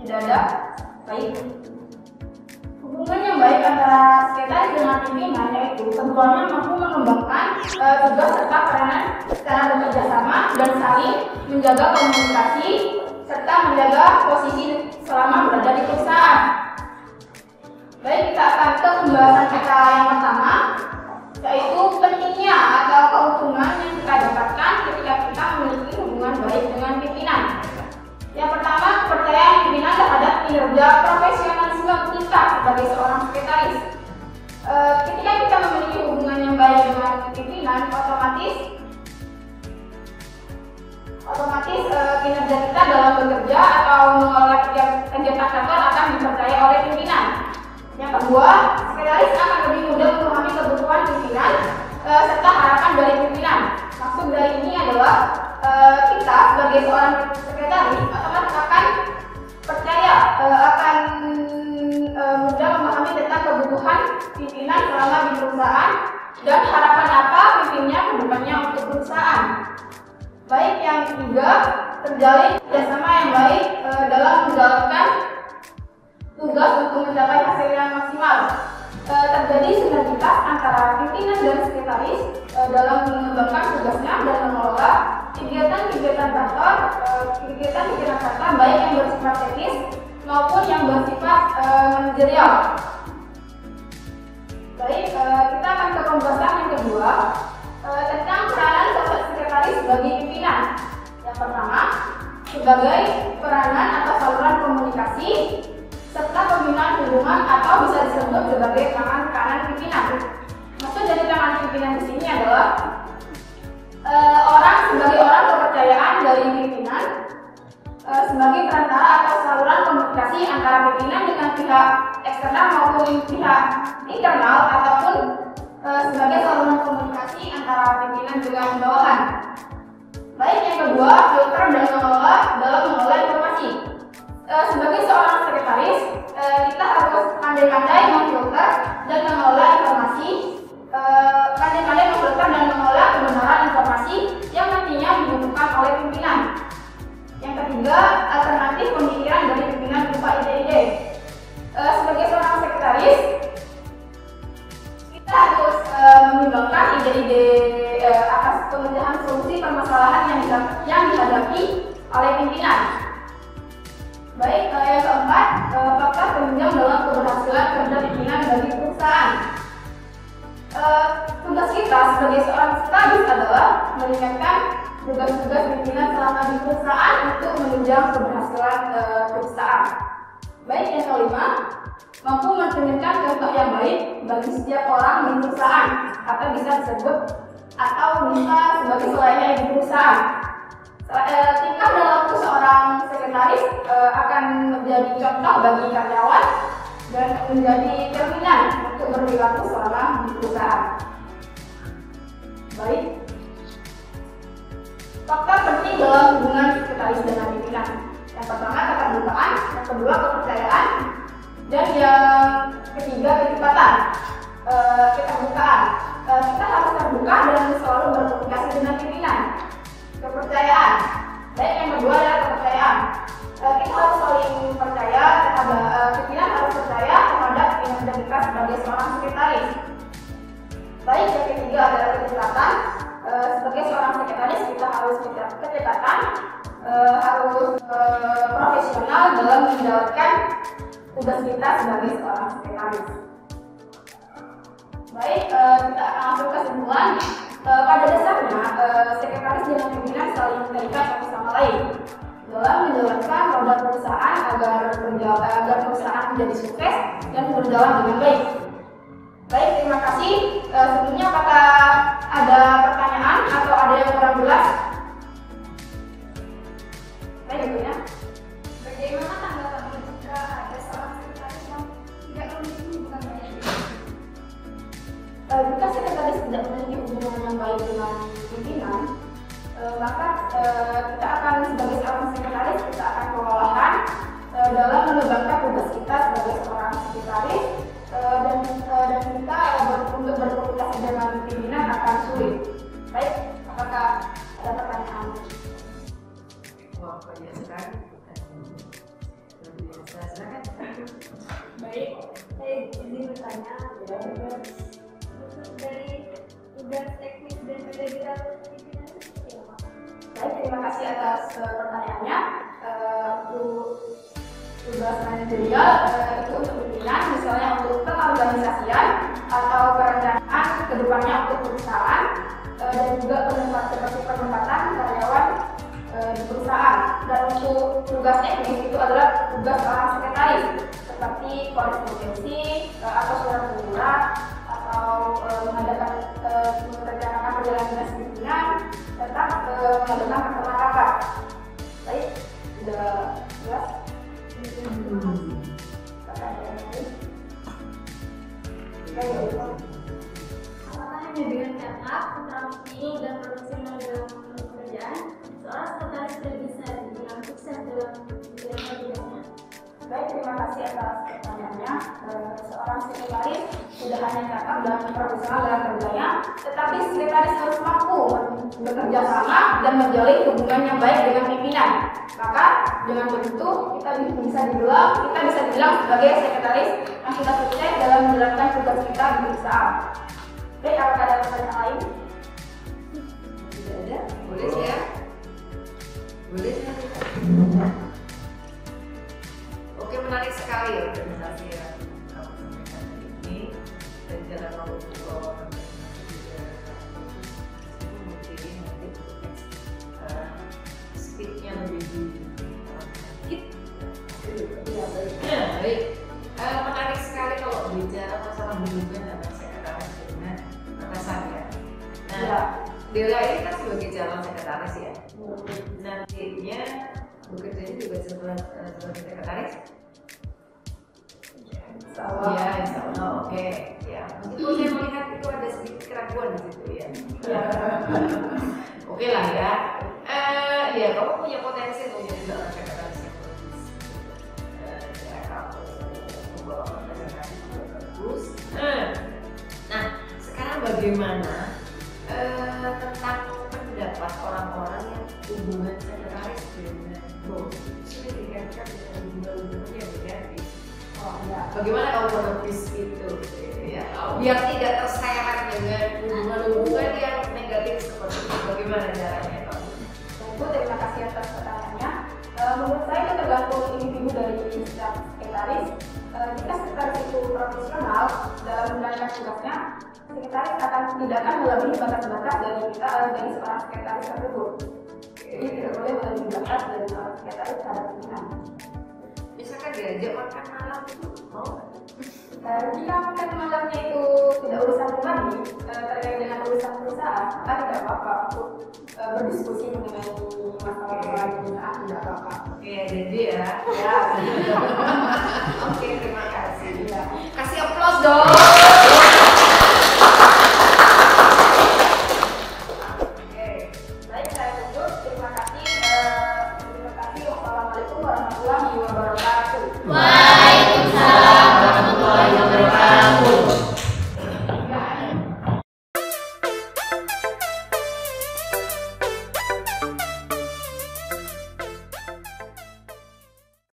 tidak ada baik. Hubungan yang baik antara sekretaris dengan pimpinan yaitu keduanya mampu mengembangkan tugas serta peranan secara bekerja sama dan saling menjaga komunikasi serta menjaga posisi selama berada di perusahaan. Baik, kita akan ke pembahasan kita yang pertama, yaitu pentingnya atau keuntungan yang kita dapatkan ketika kita memiliki hubungan baik dengan pimpinan. Yang pertama, kepercayaan pimpinan terhadap kinerja profesionalisme kita sebagai seorang sekretaris. Ketika kita memiliki hubungan yang baik dengan pimpinan, otomatis kinerja kita dalam bekerja atau mengelola kegiatan kantor akan dipercaya oleh pimpinan. Yang kedua, sekretaris akan lebih mudah memahami kebutuhan pimpinan serta harapan dari pimpinan. Maksud dari ini adalah kita sebagai seorang sekretaris otomatis akan percaya akan mudah memahami tentang kebutuhan pimpinan selama di perusahaan dan harapan apa pimpinannya ke depannya untuk perusahaan. Baik, yang ketiga, terjalin kerjasama yang baik dalam menjalankan tugas untuk mencapai hasil yang maksimal. Terjadi sinergitas antara pimpinan dan sekretaris dalam mengembangkan tugasnya dan mengelola kegiatan-kegiatan kantor, baik yang bersifat teknis maupun yang bersifat manajerial. Baik, kita akan ke pembahasan yang kedua tentang peranan sekretaris bagi pimpinan. Yang pertama, sebagai peranan atau saluran komunikasi serta pembinaan hubungan atau bisa disebut sebagai tangan kanan pimpinan. Maksud dari tangan pimpinan di sini adalah sebagai orang kepercayaan dari pimpinan, sebagai perantara atau saluran komunikasi antara pimpinan dengan pihak eksternal maupun pihak internal, ataupun sebagai saluran komunikasi antara pimpinan dengan bawahan. Baik, yang kedua, filter dan mengelola dalam mengelola informasi. Sebagai seorang sekretaris, kita harus pandai-pandai memfilter dan mengelola informasi, pandai-pandai memfilter dan mengelola kebenaran informasi yang nantinya dibutuhkan oleh pimpinan. Yang ketiga, alternatif pemikiran dari pimpinan berupa ide-ide. Sebagai seorang sekretaris, kita harus mengembangkan ide-ide atas pemecahan solusi permasalahan yang dihadapi oleh pimpinan. Baik, yang keempat, faktor penunjang dalam keberhasilan kerja pimpinan bagi perusahaan. Tugas kita sebagai seorang sekretaris adalah meningkatkan tugas-tugas pimpinan selama di perusahaan untuk menunjang keberhasilan perusahaan. Baik, yang kelima, mampu mencerminkan contoh yang baik bagi setiap orang di perusahaan atau bisa disebut atau bisa sebagai selayaknya di perusahaan. Tingkah dalam seorang sekretaris akan menjadi contoh bagi karyawan dan menjadi cerminan untuk berperilaku selama di perusahaan. Baik, faktor penting dalam hubungan sekretaris dengan pimpinan. Yang pertama, keterbukaan, yang kedua, kepercayaan, dan yang ketiga, kecepatan. Keterbukaan, kita harus terbuka dan selalu berkomunikasi dengan pimpinan. Kepercayaan, baik, yang kedua adalah kepercayaan. Kita harus saling percaya terhadap pimpinan, harus percaya terhadap kinerja kita sebagai seorang sekretaris. Baik, yang ketiga adalah kecepatan. Sebagai seorang sekretaris kita harus kecepatan, harus profesional dalam menjalankan tugas kita sebagai seorang sekretaris. Baik, kita akan masuk ke kesimpulan. Pada dasarnya, sekretaris dan pimpinan saling terikat satu sama lain dalam menjalankan roda perusahaan agar perusahaan menjadi sukses dan berjalan dengan baik. Baik, terima kasih. Sebelumnya apakah ada pertanyaan atau ada yang kurang jelas? Baik, gitu ya. Bagaimana tanggapan jika ada seorang sekretaris yang tidak memiliki hubungan baik? Jika sekretaris tidak memiliki hubungan yang baik dengan pimpinan, maka kita akan sebagai seorang sekretaris kita akan kewalahan dalam mengembangkan tugas kita sebagai seorang sekretaris, dan kita untuk berkomunikasi dengan pimpinan akan sulit. Baik, apakah ada pertanyaan? Wah, banyak sekali. Silakan. Baik, saya izin bertanya dari tugas teknis dan manajerial pimpinan itu seperti apa? Baik, terima kasih atas pertanyaannya. Untuk tugas manajerial itu untuk pimpinan, misalnya untuk pengorganisasian atau perencanaan kedepannya untuk perusahaan dan juga penempatan karyawan di perusahaan. Dan untuk tugas teknis itu adalah tugas seorang sekretaris seperti korespondensi atau surat menyurat atau mengadakan merencanakan perjalanan dinas pimpinan serta mengadakan pertemuan rapat. Baik, sudah jelas? Apakah hanya dengan cakap, terampil, dan profesional dalam pekerjaan, seorang sekretaris tidak bisa dibilang sukses dalam menjalankan tugasnya? Baik, terima kasih atas pertanyaannya. Seorang sekretaris tidak hanya cakap dan profesional dalam kerjanya, tetapi sekretaris harus mampu bekerja sama dan menjalin hubungan yang baik dengan pimpinan. Maka dengan begitu kita bisa dibilang sebagai sekretaris yang sudah sukses dalam menjalankan tugas kita di perusahaan. Baik, apakah ada pertanyaan lain? Tidak ada? Boleh sih ya? Boleh sih. Oke, menarik sekali ya organisasi yang kamu sampaikan hari ini dan cara kamu mungkin nanti speednya lebih sedikit. Baik. Menarik sekali kalau bicara masalah hubungan antara sekretaris dengan atasan ya. Nah, Dela ini kan sebagai calon sekretaris ya. Nantinya bekerjanya juga sebagai sekretaris. Ya, insya Allah, oke. Ya, meskipun saya melihat itu ada sedikit keraguan di situ ya. Oke lah ya. Ya, kamu punya potensi untuk menjadi seorang sekretaris yang bagus. Ya, kamu membawa organisasi yang bagus. Nah, sekarang bagaimana tentang pendapat orang-orang yang hubungan sekretaris dengan bos sudah dikaitkan dengan hubungan yang negatif? Oh, ya. Bagaimana kamu menepis itu? Ya, biar tidak terseret dengan hubungan-hubungan yang negatif seperti itu. Bagaimana caranya kamu? Bu, terima kasih atas pertanyaannya. Menurut saya itu tergantung individu dari setiap sekretaris. Jika sekretaris itu profesional dalam menjalankan tugasnya, sekretaris tidak akan melebihi batas-batas dari seorang sekretaris tersebut. Jadi tidak boleh melebihi batas dari seorang sekretaris terhadap pimpinan. Misalkan diajak makan malam itu mau nggak? Jika makan malamnya itu tidak urusan pribadi terkait dengan urusan perusahaan, maka tidak apa-apa untuk berdiskusi mengenai masalah perusahaan, tidak apa-apa. Oke, jadi ya. Ya. Oke, terima kasih. Ya. Kasih aplaus dong. Oke, baik, saya tutup. Terima kasih. Wassalamualaikum warahmatullahi wabarakatuh.